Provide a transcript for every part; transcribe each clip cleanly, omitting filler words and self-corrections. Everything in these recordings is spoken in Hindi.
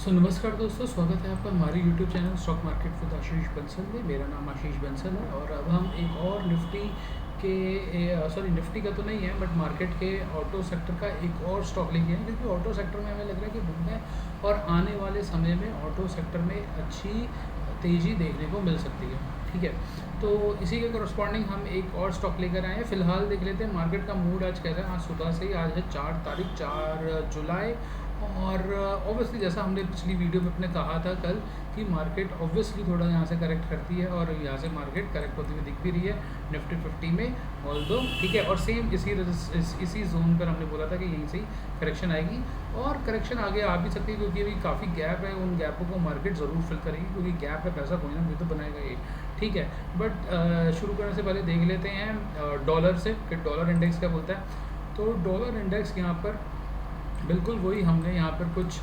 नमस्कार दोस्तों, स्वागत है आपका हमारे YouTube channel stock market with Ashish Bansal में। मेरा नाम आशीष बंसल है और अब हम एक और निफ्टी का तो नहीं है बट मार्केट के ऑटो सेक्टर का एक और स्टॉक लेके हैं, क्योंकि ऑटो सेक्टर में हमें लग रहा है कि बुम है और आने वाले समय में ऑटो सेक्टर में अच्छी तेज़ी देखने को मिल सकती है। ठीक है, तो इसी के करस्पॉन्डिंग हम एक और स्टॉक लेकर आए हैं। फिलहाल देख लेते हैं मार्केट का मूड आज कैसा है। आज सुबह से ही, आज है 4 जुलाई, और ऑब्वियसली जैसा हमने पिछली वीडियो में अपने कहा था कल कि मार्केट ऑब्वियसली थोड़ा यहाँ से करेक्ट करती है और यहाँ से मार्केट करेक्ट होती हुई दिख भी रही है निफ्टी 50 में ऑल्दो। ठीक है, और सेम इसी जोन पर हमने बोला था कि यहीं से ही करेक्शन आएगी और करेक्शन आगे आ भी सकती है, क्योंकि अभी काफ़ी गैप है। उन गैपों को मार्केट ज़रूर फिल करेगी, क्योंकि गैप है, पैसा कोई ना कोई तो बनाएगा ये। ठीक है, बट शुरू करने से पहले देख लेते हैं डॉलर से कि डॉलर इंडेक्स क्या बोलता है। तो डॉलर इंडेक्स यहाँ पर बिल्कुल वही, हमने यहाँ पर कुछ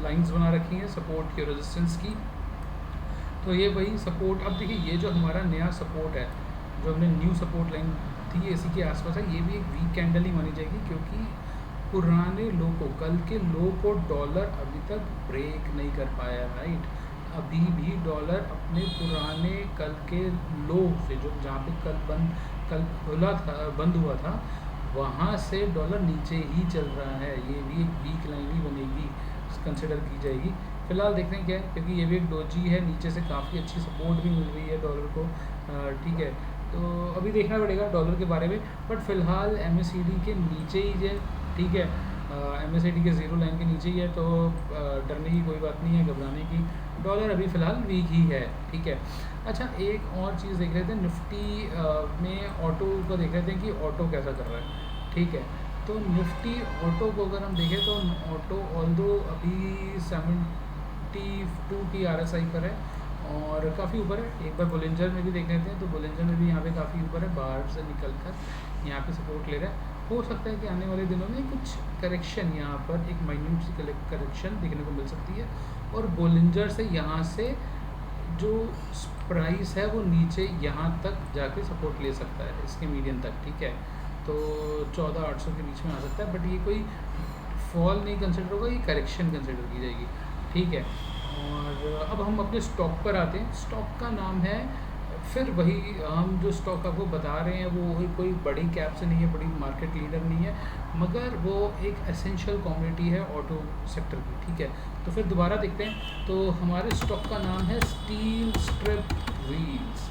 लाइंस बना रखी हैं सपोर्ट की, रेजिस्टेंस की। तो ये वही सपोर्ट, अब देखिए ये जो हमारा नया सपोर्ट है, जो हमने न्यू सपोर्ट लाइन थी इसी के आसपास है, ये भी एक वीक कैंडल ही मानी जाएगी, क्योंकि पुराने लो को, कल के लो को डॉलर अभी तक ब्रेक नहीं कर पाया। राइट, अभी भी डॉलर अपने पुराने कल के लो से, जो जहाँ पे कल खुला था, बंद हुआ था, वहाँ से डॉलर नीचे ही चल रहा है। ये भी एक वीक लाइन ही बनेगी, कंसिडर की जाएगी। फिलहाल देखते हैं क्या है, क्योंकि ये भी एक डोजी है, नीचे से काफ़ी अच्छी सपोर्ट भी मिल रही है डॉलर को। ठीक है, तो अभी देखना पड़ेगा डॉलर के बारे में, बट फिलहाल MACD के नीचे ही है। ठीक है, MACD के ज़ीरो लाइन के नीचे ही है, तो डरने की कोई बात नहीं है, घबराने की। डॉलर अभी फ़िलहाल वीक ही है। ठीक है, अच्छा एक और चीज़ देख रहे थे निफ्टी में, ऑटो को देख रहे थे कि ऑटो कैसा कर रहा है। ठीक है, तो निफ्टी ऑटो को अगर हम देखें तो ऑटो ऑल्दो अभी 72 की RSI पर है और काफ़ी ऊपर है। एक बार बोलिंजर में भी देख लेते हैं, तो बोलिंजर में भी यहाँ पे काफ़ी ऊपर है, बाहर से निकल कर यहाँ पे सपोर्ट ले रहा है। हो सकता है कि आने वाले दिनों में कुछ करेक्शन, यहाँ पर एक माइन्यूट सी करेक्शन देखने को मिल सकती है, और बोलिंजर से यहाँ से जो प्राइस है वो नीचे यहाँ तक जाके सपोर्ट ले सकता है, इसके मीडियम तक। ठीक है, तो 14,800 के बीच में आ सकता है, बट ये कोई फॉल नहीं कंसिडर होगा, ये करेक्शन कंसिडर की जाएगी। ठीक है, और अब हम अपने स्टॉक पर आते हैं। स्टॉक का नाम है, फिर वही हम जो स्टॉक आपको बता रहे हैं वो कोई बड़ी कैप से नहीं है, बड़ी मार्केट लीडर नहीं है, मगर वो एक एसेंशियल कमोडिटी है ऑटो सेक्टर की। ठीक है, तो फिर दोबारा देखते हैं। तो हमारे स्टॉक का नाम है steel strip wheels.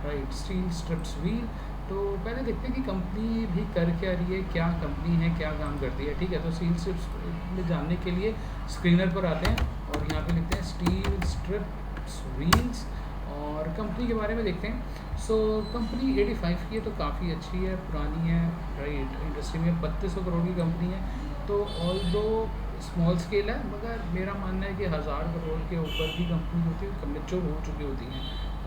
Right, steel strips wheel. तो पहले देखते हैं कि कंपनी भी कर क्या रही है, क्या कंपनी है, क्या काम करती है। ठीक है, तो स्टील स्ट्रिप्स में जानने के लिए स्क्रीनर पर आते हैं और यहाँ पे लिखते हैं स्टील स्ट्रिप्स व्हील्स और कंपनी के बारे में देखते हैं। सो कंपनी 85 की है, तो काफ़ी अच्छी है, पुरानी है। राइट, इंडस्ट्री में 3200 करोड़ की कंपनी है, तो ऑल दो स्मॉल स्केल है, मगर मेरा मानना है कि 1000 करोड़ के ऊपर की कंपनी होती है, मैच्योर हो चुकी होती हैं,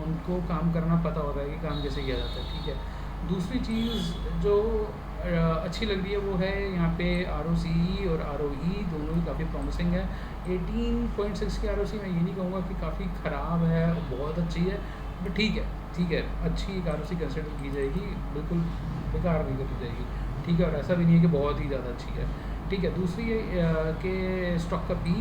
उनको काम करना पता होता है कि काम कैसे किया जाता है। ठीक है, दूसरी चीज़ जो अच्छी लग रही है वो है यहाँ पे ROCE और ROE दोनों ही काफ़ी प्रॉमिसिंग है। 18.6 की ROCE मैं ये नहीं कहूँगा कि काफ़ी ख़राब है, बहुत अच्छी है, बट ठीक है, ठीक है, अच्छी एक ROCE कंसिडर की जाएगी, बिल्कुल बेकार नहीं करी जाएगी। ठीक है, और ऐसा भी नहीं है कि बहुत ही ज़्यादा अच्छी है। ठीक है, दूसरी के स्टॉक का पी,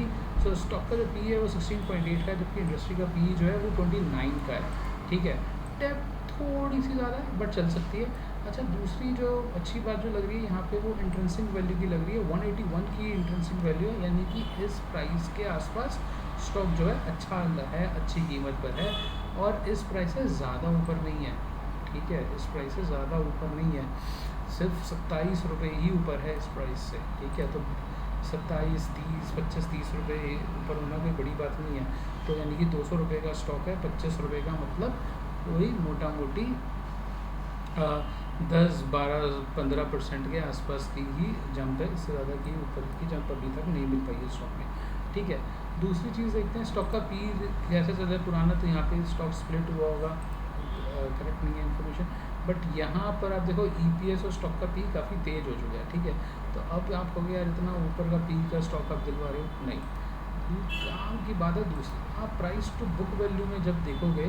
सो स्टॉक का जो पी है वो 16.8 का है, जबकि इंडस्ट्री का पी जो है वो 29 का है। ठीक है, डेप्थ थोड़ी सी ज़्यादा है बट चल सकती है। अच्छा, दूसरी जो अच्छी बात जो लग रही है यहाँ पे वो इंट्रेंसिक वैल्यू की लग रही है, 181 की इंट्रेंसिक वैल्यू है, यानी कि इस प्राइस के आसपास स्टॉक जो है अच्छा है, अच्छी कीमत पर है, और इस प्राइस से ज़्यादा ऊपर नहीं है। ठीक है, इस प्राइस से ज़्यादा ऊपर नहीं है, सिर्फ 27 रुपये ही ऊपर है इस प्राइस से। ठीक है, तो 27, 30, 25, 30 रुपये ऊपर होना कोई बड़ी बात नहीं है। तो यानी कि 200 रुपये का स्टॉक है, 25 रुपये का, मतलब वही मोटा मोटी 10-12-15% के आसपास की ही जंप है, इससे ज़्यादा की ऊपर की जंप अभी तक नहीं मिल पाई है स्टॉक में। ठीक है, दूसरी चीज़ देखते हैं स्टॉक का पी कैसे चल रहा है पुराना, तो यहाँ पे स्टॉक स्प्लिट हुआ होगा, करेक्ट नहीं है इन्फॉर्मेशन, बट यहाँ पर आप देखो EPS और स्टॉक का पी काफ़ी तेज़ हो चुका है। ठीक है, तो अब आप कहोगे यार इतना ऊपर का पी का स्टॉक आप दिलवा रहे हो, नहीं, काम की बात है। दूसरी, आप प्राइस टू बुक वैल्यू में जब देखोगे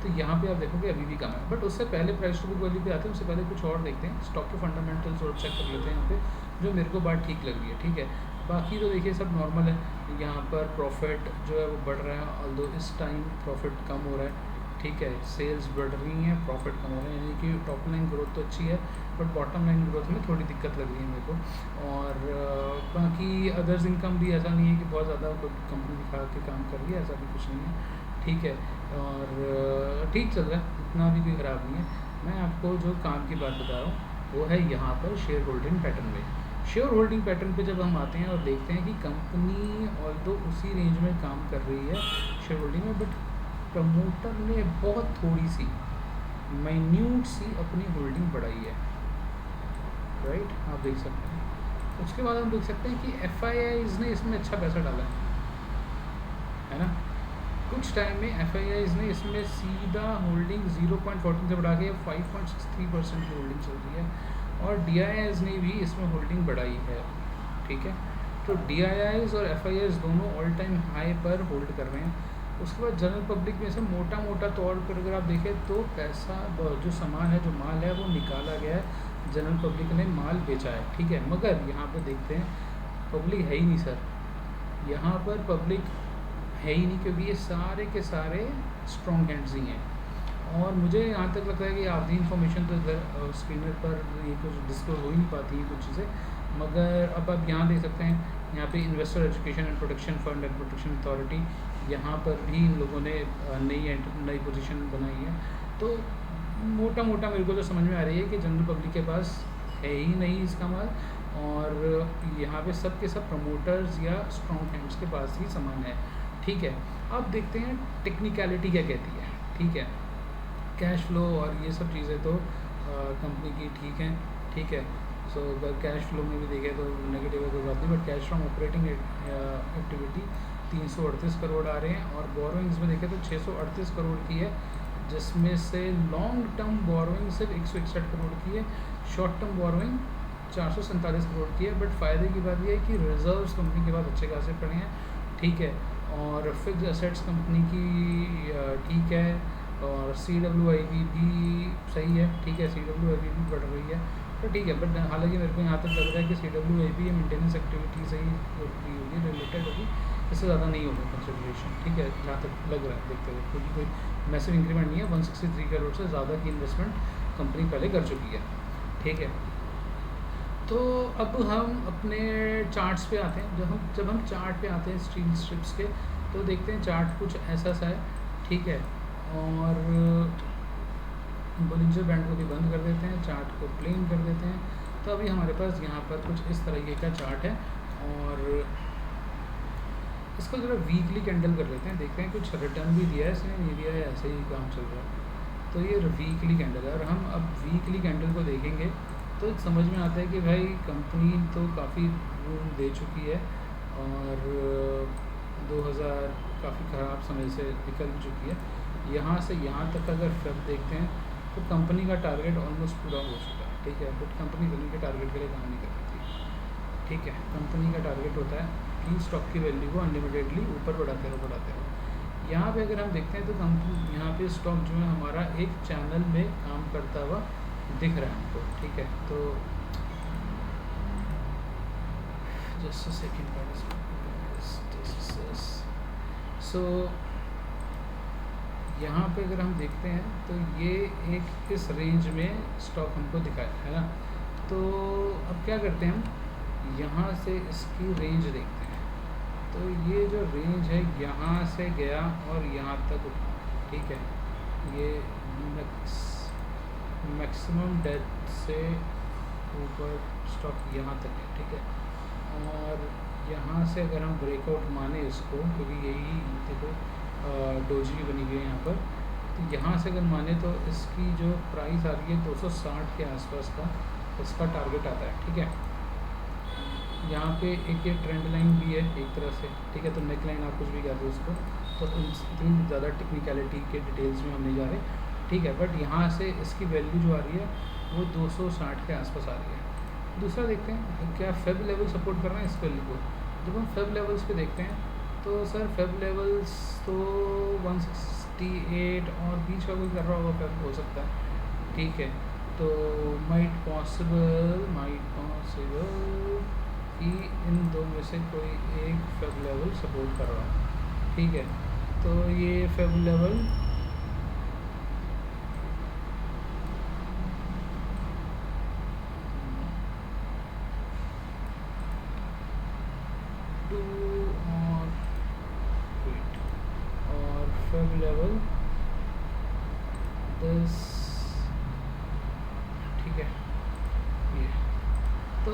तो यहाँ पे आप देखोगे अभी भी कम है, बट उससे पहले प्राइस टू बुक वैल्यू पे आते हैं, उससे पहले कुछ और देखते हैं, स्टॉक के फंडामेंटल्स और चेक कर लेते हैं यहाँ पे, जो मेरे को बात ठीक लग रही है। ठीक है, बाकी तो देखिए सब नॉर्मल है। यहाँ पर प्रॉफिट जो है वो बढ़ रहा है, ऑल्दो इस टाइम प्रॉफिट कम हो रहा है, ठीक है। सेल्स बढ़ रही हैं, प्रॉफिट कम हो रहा है, यानी कि टॉप लाइन ग्रोथ तो अच्छी है, बट बॉटम लाइन ग्रोथ में थोड़ी दिक्कत लग रही है मेरे को। और बाकी अदर्स इनकम भी ऐसा नहीं है कि बहुत ज़्यादा कंपनी दिखा के काम कर रही है, ऐसा भी कुछ नहीं है, ठीक है। और ठीक चल रहा है, इतना भी कोई ख़राब नहीं है। मैं आपको जो काम की बात बता रहा हूँ वो है यहाँ पर शेयर होल्डिंग पैटर्न में। शेयर होल्डिंग पैटर्न पे जब हम आते हैं और देखते हैं कि कंपनी ऑल्दो उसी रेंज में काम कर रही है शेयर होल्डिंग में, बट प्रमोटर ने बहुत थोड़ी सी माइन्यूट सी अपनी होल्डिंग बढ़ाई है, राइट, आप देख सकते हैं। उसके बाद हम देख सकते हैं कि एफआईआईज़ ने इसमें अच्छा पैसा डाला है ना। कुछ टाइम में एफआईआईज़ ने इसमें सीधा होल्डिंग 0.14 से बढ़ा के 5.63% की होल्डिंग चल रही है, और डीआईआईज़ ने भी इसमें होल्डिंग बढ़ाई है, ठीक है। तो डीआईआईज़ और एफआईआईज़ दोनों ऑल टाइम हाई पर होल्ड कर रहे हैं। उसके बाद जनरल पब्लिक में से मोटा मोटा तौर पर अगर आप देखें तो पैसा जो सामान है, जो माल है, वो निकाला गया है, जनरल पब्लिक ने माल बेचा है, ठीक है। मगर यहाँ पे देखते हैं पब्लिक है ही नहीं सर, यहाँ पर पब्लिक है ही नहीं, क्योंकि ये सारे के सारे स्ट्रॉन्ग हैंड्स ही हैं। और मुझे यहाँ तक लगता है कि आधी इन्फॉर्मेशन तो इधर स्क्रीनर पर ये कुछ डिस्कस हो ही नहीं पाती है कुछ चीज़ें, मगर अब आप यहाँ देख सकते हैं, यहाँ पे investor education and protection fund and protection authority, यहाँ पर भी इन लोगों ने नई पोजीशन बनाई है। तो मोटा मोटा मेरे को तो समझ में आ रही है कि जनरल पब्लिक के पास है ही नहीं इसका माल, और यहाँ पे सब के सब प्रमोटर्स या स्ट्रॉन्ग हैंड्स के पास ही सामान है, ठीक है। अब देखते हैं टेक्निकलिटी क्या कहती है, ठीक है। कैश फ्लो और ये सब चीज़ें तो कंपनी की ठीक हैं, ठीक है। सो अगर कैश फ्लो में भी देखें तो नेगेटिव है कोई बात नहीं, but cash from operating activity 338 crore आ रहे हैं, और बोरोइंग्स में देखें तो 638 करोड़ की है, जिसमें से लॉन्ग टर्म बोरोइंग सिर्फ 161 करोड़ की है, शॉर्ट टर्म बोरोइंग 447 करोड़ की है। बट फ़ायदे की बात यह है कि रिजर्व्स कंपनी के पास अच्छे खासे पड़े हैं, ठीक है। और फिक्स एसेट्स कंपनी की ठीक है, और CWIP भी सही है, ठीक है, CWIP भी बढ़ रही है, तो ठीक है। बट हालांकि मेरे को यहाँ तक लग रहा है कि CWIP मेंटेनेंस एक्टिविटी से ही होगी, रिलेटेड होगी, इससे ज़्यादा नहीं होगा कंसिडरेशन, ठीक है, जहाँ तक लग रहा है देखते हुए, क्योंकि कोई मैसिव इंक्रीमेंट नहीं है। 163 करोड़ से ज़्यादा की इन्वेस्टमेंट कंपनी पहले कर चुकी है, ठीक है। तो अब हम अपने चार्ट्स पे आते हैं। जब हम चार्ट पे आते हैं स्टील स्ट्रिप्स के, तो देखते हैं चार्ट कुछ ऐसा सा है, ठीक है। और बोलिंजर बैंड को भी बंद कर देते हैं, चार्ट को प्लेन कर देते हैं। तो अभी हमारे पास यहाँ पर कुछ इस तरीके का चार्ट है, और इसको ज़रा वीकली कैंडल कर लेते हैं, देखते हैं कुछ रिटर्न भी दिया है इसने, नहीं दिया है, ऐसे ही काम चल रहा है। तो ये वीकली कैंडल है, और हम अब वीकली कैंडल को देखेंगे तो समझ में आता है कि भाई कंपनी तो काफ़ी रूम दे चुकी है, और 2000 काफ़ी ख़राब समय से निकल चुकी है। यहाँ से यहाँ तक अगर फेब देखते हैं तो कंपनी का टारगेट ऑलमोस्ट पूरा हो चुका है, ठीक है। बट कंपनी वैल्यू के टारगेट के लिए काम नहीं कर रही थी, ठीक है। कंपनी का टारगेट होता है कि स्टॉक की वैल्यू को अनलिमिटेडली ऊपर बढ़ाते रहो। यहाँ पे अगर हम देखते हैं तो कंपनी यहाँ पे स्टॉक जो है हमारा एक चैनल में काम करता हुआ दिख रहा है हमको, ठीक है। तो जस्ट अ सेकंड, सो यहाँ पे अगर हम देखते हैं तो ये एक इस रेंज में स्टॉक हमको दिखाया है ना। तो अब क्या करते हैं हम, यहाँ से इसकी रेंज देखते हैं। तो ये जो रेंज है यहाँ से गया और यहाँ तक उठा, ठीक है। ये मैक्सिमम डेप्थ से ऊपर स्टॉक यहाँ तक है, ठीक है। और यहाँ से अगर हम ब्रेकआउट माने इसको, क्योंकि यही देखो डोजी बनी हुई है यहाँ पर, तो यहाँ से अगर माने तो इसकी जो प्राइस आ रही है 260 के आसपास का इसका टारगेट आता है, ठीक है। यहाँ पे एक ये ट्रेंड लाइन भी है एक तरह से, ठीक है। तो नेक लाइन आप कुछ भी कहते हो उसको, तो इतनी ज़्यादा टेक्निकलिटी के डिटेल्स में हम नहीं जा रहे, ठीक है। बट यहाँ से इसकी वैल्यू जो आ रही है वो 260 के आसपास आ रही है। दूसरा देखते हैं क्या फेब लेवल सपोर्ट कर रहे हैं इस वैल्यू को। जब हम फेब लेवल्स पे देखते हैं तो सर फेब लेवल्स तो 168 और बीच का कोई कर रहा होगा फेब, हो सकता है, ठीक है। तो माइट पॉसिबल कि इन दो में से कोई एक फेब लेवल सपोर्ट कर रहा है, ठीक है। तो ये फेब लेवल टू और फेब लेवल दिस, ठीक है। ये तो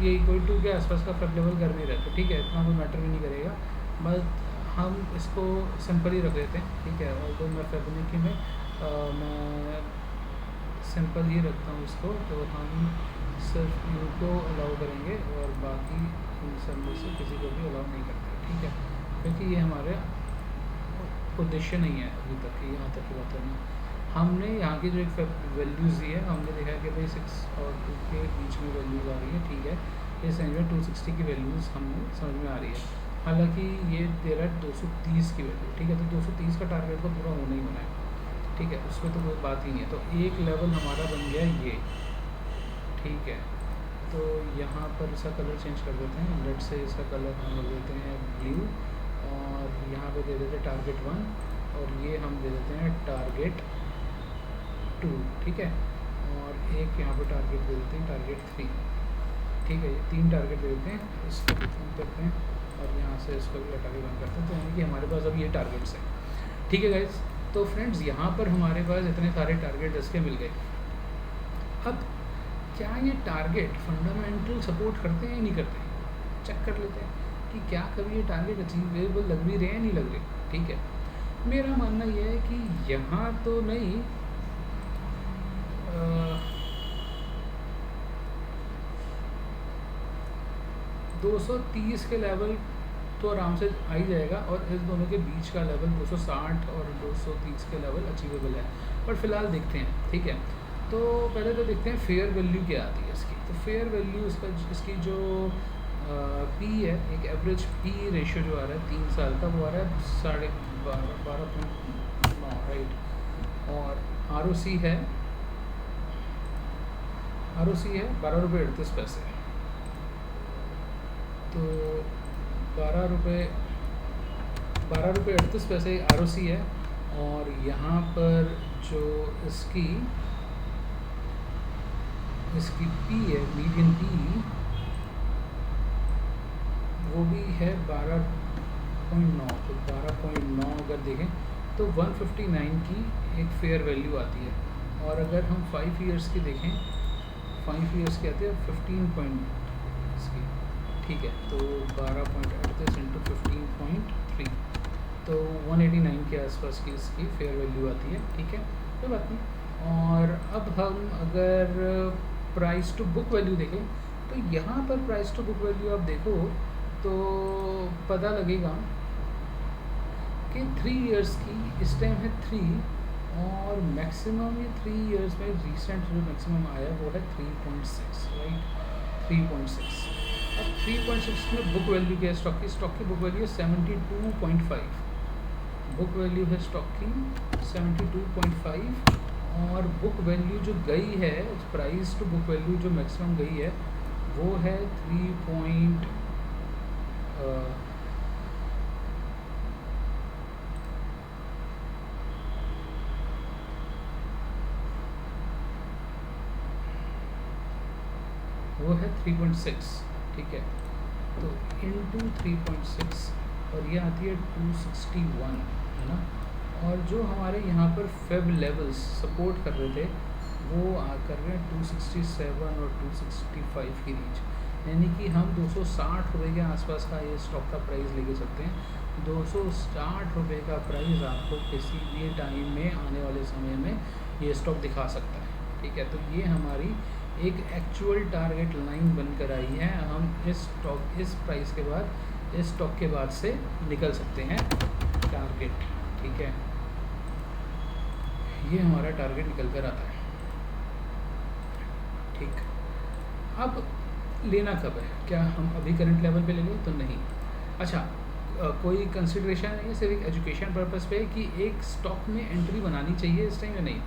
ये इक्वल टू के आसपास का फेब लेवल कर नहीं रहता, ठीक है, इतना कोई मैटर भी नहीं करेगा, बस हम इसको सिंपल ही रख देते हैं, ठीक है। और तो मैं फेबोनाची में मैं सिंपल ही रखता हूँ इसको, तो हम सिर्फ इनको अलाउ करेंगे और बाकी इन सब में से किसी को भी अलाउ नहीं करते, ठीक है, क्योंकि ये हमारे उद्देश्य नहीं है अभी तक, यहाँ तक की बात करना। हमने यहाँ की जो एक वैल्यूज़ दी है, हमने देखा कि भाई 6 और 2 के बीच में वैल्यूज़ आ रही है, ठीक है। इस रेंज में 260 की वैल्यूज़ हमें समझ में आ रही है, हालांकि ये दे रहा है 230 की वैल्यू, ठीक है। तो 230 का टारगेट तो पूरा होना ही होना है, ठीक है, उस पर तो कोई बात ही नहीं है। तो एक लेवल हमारा बन गया ये, ठीक है। तो यहाँ पर इसका कलर चेंज कर देते हैं, लेट से इसका कलर हम लोग देते हैं ब्लू, और यहाँ पे दे देते हैं टारगेट 1, और ये हम दे देते हैं टारगेट 2, ठीक है। और एक यहाँ पर टारगेट दे देते हैं टारगेट 3, ठीक है। ये 3 टारगेट दे देते हैं, इसको डिफाइन करते हैं और यहाँ से इसको भी हटा के बंद करते हैं। तो यानी कि हमारे पास अब ये टारगेट्स हैं, ठीक है गाइस। तो फ्रेंड्स यहाँ पर हमारे पास इतने सारे टारगेट इसके मिल गए। अब क्या ये टारगेट फंडामेंटल सपोर्ट करते हैं या नहीं करते हैं, चेक कर लेते हैं कि क्या कभी ये टारगेट अचीवेबल लग भी रहे हैं, नहीं लग रहे, ठीक है। मेरा मानना यह है कि यहाँ तो नहीं, 230 के लेवल तो आराम से आ ही जाएगा, और इस दोनों के बीच का लेवल 260 और 230 के लेवल अचीवेबल है, पर फिलहाल देखते हैं, ठीक है। तो पहले तो देखते हैं फेयर वैल्यू क्या आती है इसकी। तो फेयर वैल्यू इसकी जो पी है, एक एवरेज पी रेशियो जो आ रहा है 3 साल का, वो आ रहा है 12.9, राइट। और आर ओ सी है 12.38 रुपये। तो 12 रुपये 38 पैसे आर ओ सी है। और यहाँ पर जो इसकी पी है, मीडियन पी, वो भी है 12.9। तो 12.9 अगर देखें तो 159 की एक फेयर वैल्यू आती है। और अगर हम 5 ईयर्स की देखें, 5 ईयर्स की आती है 15 पॉइंट इसकी, ठीक है। तो 12.38 इंटू 15.3, तो 189 के आसपास की इसकी फेयर वैल्यू आती है, ठीक है, कोई बात नहीं। और अब हम अगर प्राइस टू बुक वैल्यू देखें, तो यहाँ पर प्राइस टू बुक वैल्यू आप देखो तो पता लगेगा कि 3 इयर्स की इस टाइम है 3, और मैक्सिमम ये 3 इयर्स में रिसेंट जो मैक्सिमम आया वो है 3.6, राइट, 3.6। अब 3.6 में बुक वैल्यू क्या है स्टॉक की बुक वैल्यू है 72.5, बुक वैल्यू है स्टॉक की 72.5। और बुक वैल्यू जो गई है, प्राइस टू बुक वैल्यू जो मैक्सिमम गई है वो है 3. वो है 3.6, ठीक है। तो इंटू 3.6, और ये आती है 261, है ना। और जो हमारे यहाँ पर फेब लेवल्स सपोर्ट कर रहे थे वो कर रहे हैं 267 और 265 की रेंज, यानी कि हम 260 रुपये के आसपास का ये स्टॉक का प्राइस लेके चलते हैं। 260 रुपये का प्राइस आपको किसी भी टाइम में आने वाले समय में ये स्टॉक दिखा सकता है, ठीक है। तो ये हमारी एक एक्चुअल टारगेट लाइन बनकर आई है। हम इस प्राइस के बाद, इस स्टॉक के बाद से निकल सकते हैं टारगेट, ठीक है। ये हमारा टारगेट निकल कर आता है, ठीक। अब लेना कब है, क्या हम अभी करंट लेवल पे ले लें? तो नहीं। अच्छा, कोई कंसिड्रेशन नहीं है, सिर्फ एक एजुकेशन पर्पस पे कि एक स्टॉक में एंट्री बनानी चाहिए इस टाइम या नहीं,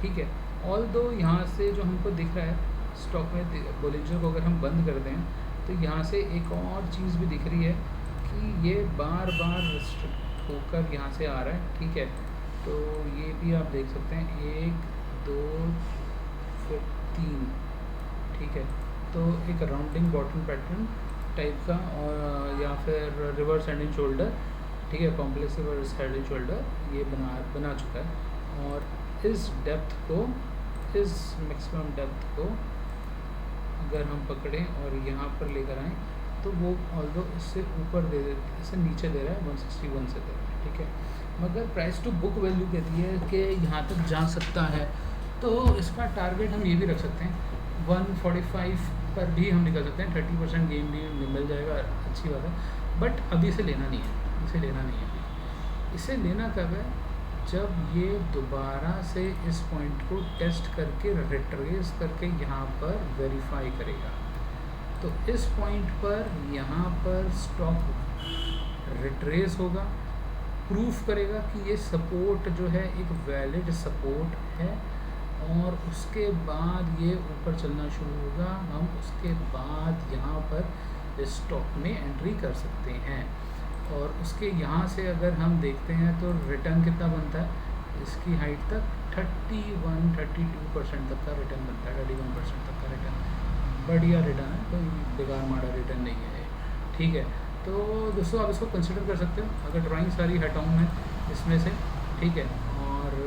ठीक है। ऑल दो यहाँ से जो हमको दिख रहा है स्टॉक में बोलिंजर को अगर हम बंद कर दें तो तो यहाँ से एक और चीज़ भी दिख रही है कि ये बार बार रिस्ट्रिक्ट होकर यहाँ से आ रहा है, ठीक है। तो ये भी आप देख सकते हैं, 1 2 फिर 3, ठीक है। तो एक राउंडिंग बॉटम पैटर्न टाइप का, और या फिर रिवर्स हेड एंड शोल्डर, ठीक है, complex reverse head and shoulder ये बना चुका है। और इस डेप्थ को, इस मैक्सिमम डेप्थ को अगर हम पकड़ें और यहाँ पर लेकर आएँ तो वो ऑल्दो इससे ऊपर दे दे, इससे नीचे दे रहा है, 161 से दे रहा है, ठीक है। मगर प्राइस टू बुक वैल्यू कहती है कि यहाँ तक जा सकता है, तो इसका टारगेट हम ये भी रख सकते हैं 145 पर भी हम निकल सकते हैं, 30% गेम भी मिल जाएगा, अच्छी बात है। बट अभी इसे लेना नहीं है, इसे लेना नहीं है। इसे लेना कब है, जब ये दोबारा से इस पॉइंट को टेस्ट करके रिट्रेस करके यहाँ पर वेरीफाई करेगा। तो इस पॉइंट पर यहाँ पर स्टॉक रिट्रेस होगा, प्रूफ करेगा कि ये सपोर्ट जो है एक वैलिड सपोर्ट है, और उसके बाद ये ऊपर चलना शुरू होगा। हम उसके बाद यहाँ पर इस स्टॉक में एंट्री कर सकते हैं। और उसके यहाँ से अगर हम देखते हैं तो रिटर्न कितना बनता है, इसकी हाइट तक 32% तक का रिटर्न बनता है, 31% तक का रिटर्न, बढ़िया रिटर्न है, कोई बेकार माड़ा रिटर्न नहीं है, ठीक है। तो दोस्तों आप इसको कंसिडर कर सकते हो अगर ड्राइंग सारी हटाऊँ मैं इसमें से, ठीक है। और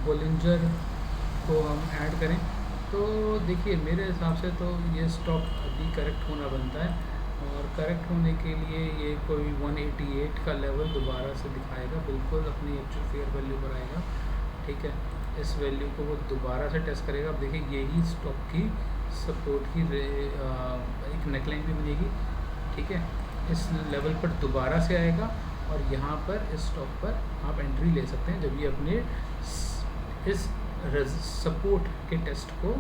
बोलिंजर को हम ऐड करें तो देखिए मेरे हिसाब से तो ये स्टॉक अभी करेक्ट होना बनता है, और करेक्ट होने के लिए ये कोई 188 का लेवल दोबारा से दिखाएगा, बिल्कुल अपनी एक्चुअल फेयर वैल्यू पर आएगा, ठीक है। इस वैल्यू को वो दोबारा से टेस्ट करेगा। अब देखिए यही स्टॉक की सपोर्ट की एक नेकलाइन भी बनेगी, ठीक है। इस लेवल पर दोबारा से आएगा और यहाँ पर इस स्टॉक पर आप एंट्री ले सकते हैं जब ये अपने इस सपोर्ट के टेस्ट को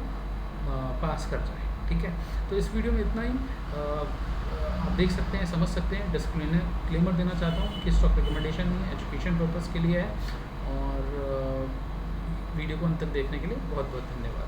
पास कर जाए, ठीक है। तो इस वीडियो में इतना ही। आप देख सकते हैं, समझ सकते हैं। डिस्क्लेमर देना चाहता हूँ कि स्टॉक रिकमेंडेशन नहीं है, एजुकेशन पर्पज़ के लिए है। और वीडियो को अंत तक देखने के लिए बहुत बहुत धन्यवाद।